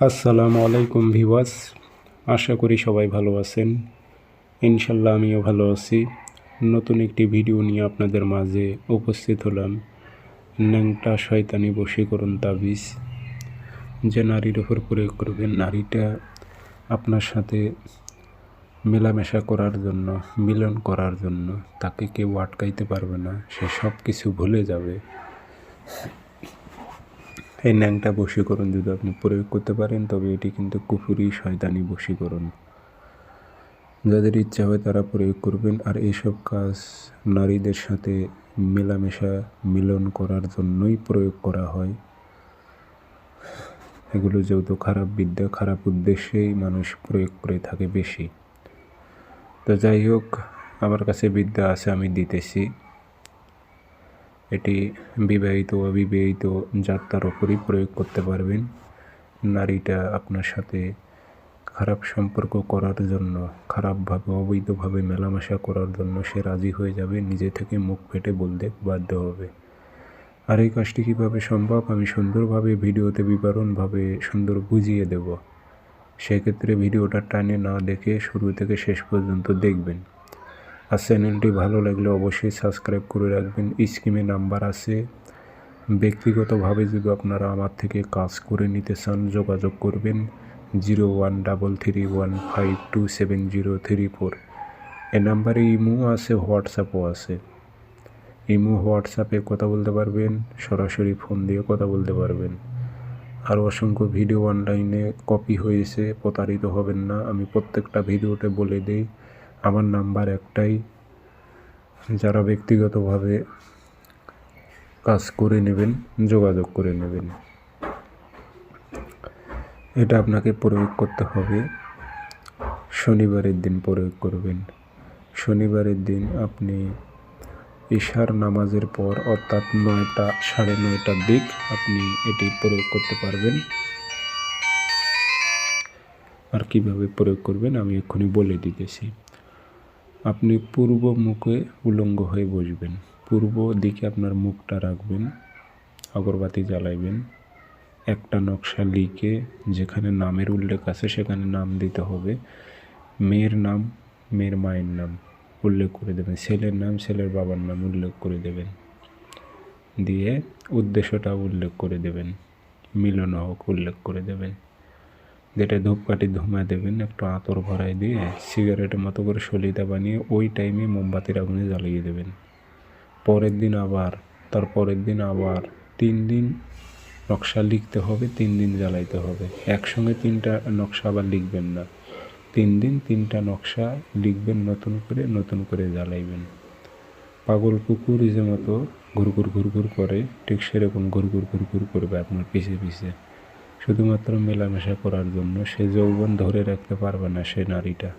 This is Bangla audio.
আসসালামু আলাইকুম ভিউয়ার্স, আশা করি সবাই ভালো আছেন। ইনশাল্লাহ আমিও ভালো আছি। নতুন একটি ভিডিও নিয়ে আপনাদের মাঝে উপস্থিত হলাম। ন্যাংটা শয়তানি বশীকরণ তাবিজ যে নারীর ওপর প্রয়োগ করবেন, নারীটা আপনার সাথে মেলামেশা করার জন্য, মিলন করার জন্য। তাকে কেউ আটকাইতে পারবে না, সে সব কিছু ভুলে যাবে। এই ন্যাংটা বশীকরণ যদি আপনি প্রয়োগ করতে পারেন, তবে এটি কিন্তু কুফরি শয়তানি বশীকরণ। যাদের ইচ্ছা হয় তারা প্রয়োগ করবেন। আর এইসব কাজ নারীদের সাথে মেলামেশা, মিলন করার জন্যই প্রয়োগ করা হয়। এগুলো যেহেতু খারাপ বিদ্যা, খারাপ উদ্দেশ্যেই মানুষ প্রয়োগ করে থাকে বেশি। তো যাই হোক, আমার কাছে বিদ্যা আছে, আমি দিতেছি। এটি বিবাহিত অবিবাহিত যাত্রার ওপরই প্রয়োগ করতে পারবেন। নারীটা আপনার সাথে খারাপ সম্পর্ক করার জন্য, খারাপভাবে অবৈধভাবে মেলামেশা করার জন্য সে রাজি হয়ে যাবে, নিজে থেকে মুখ ফেটে বলতে বাধ্য হবে। আর এই কাজটি কীভাবে সম্ভব আমি সুন্দরভাবে ভিডিওতে বিবরণভাবে সুন্দর বুঝিয়ে দেব। সেক্ষেত্রে ভিডিওটা টানে না দেখে শুরু থেকে শেষ পর্যন্ত দেখবেন। আর চ্যানেলটি ভালো লাগলে অবশ্যই সাবস্ক্রাইব করে রাখবেন। স্ক্রিনে নাম্বার আছে। ব্যক্তিগতভাবে যদি আপনারা আমার থেকে কাজ করে নিতে চান, যোগাযোগ করবেন 0133152703 এ নাম্বারে ইমো আছে, হোয়াটসঅ্যাপও আছে। ইমো হোয়াটসঅ্যাপে কথা বলতে পারবেন, সরাসরি ফোন দিয়ে কথা বলতে পারবেন। আর অসংখ্য ভিডিও অনলাইনে কপি হয়েছে, প্রতারিত হবেন না। আমি প্রত্যেকটা ভিডিওতে বলে দিই, আমার নাম্বার একটাই। যারা ব্যক্তিগতভাবে কাজ করে নেবেন, যোগাযোগ করে নেবেন। এটা আপনাকে প্রয়োগ করতে হবে শনিবারের দিন প্রয়োগ করবেন। শনিবারের দিন আপনি ঈশার নামাজের পর, অর্থাৎ 9টা, 9:30টার দিক আপনি এটি প্রয়োগ করতে পারবেন। আর কিভাবে প্রয়োগ করবেন আমি এক্ষুনি বলে দিতেছি। আপনি পূর্ব মুখে উলঙ্গ হয়ে বসবেন। পূর্ব দিকে আপনার মুখটা রাখবেন, আগরবাতি জ্বালাইবেন। একটা নকশা লিখে যেখানে নামের উল্লেখ আছে সেখানে নাম দিতে হবে। মেয়ের নাম, মেয়ের মায়ের নাম উল্লেখ করে দেবেন। ছেলের নাম, ছেলের বাবার নাম উল্লেখ করে দেবেন। দিয়ে উদ্দেশ্যটা উল্লেখ করে দেবেন, মিলন হোক উল্লেখ করে দেবেন। যেটা ধূপকাঠি ধুমা দেবেন, একটু আতর ভরাই দিয়ে সিগারেটের মতো করে সলিতা বানিয়ে ওই টাইমে মোমবাতির আগুনে জ্বালিয়ে দেবেন। পরের দিন আবার, তারপরের দিন আবার 3 দিন নকশা লিখতে হবে, 3 দিন জ্বালাইতে হবে। একসঙ্গে 3টা নকশা আবার লিখবেন না। 3 দিন 3টা নকশা লিখবেন, নতুন করে জ্বালাইবেন। পাগল কুকুর যে মতো ঘুরঘুর করে, ঠিক সেরকম ঘুরঘুর করবে আপনার পিছে পিছে, শুধুমাত্র মেলামেশা করার জন্য। সে যৌবন ধরে রাখতে পারবে না সে নারীটা।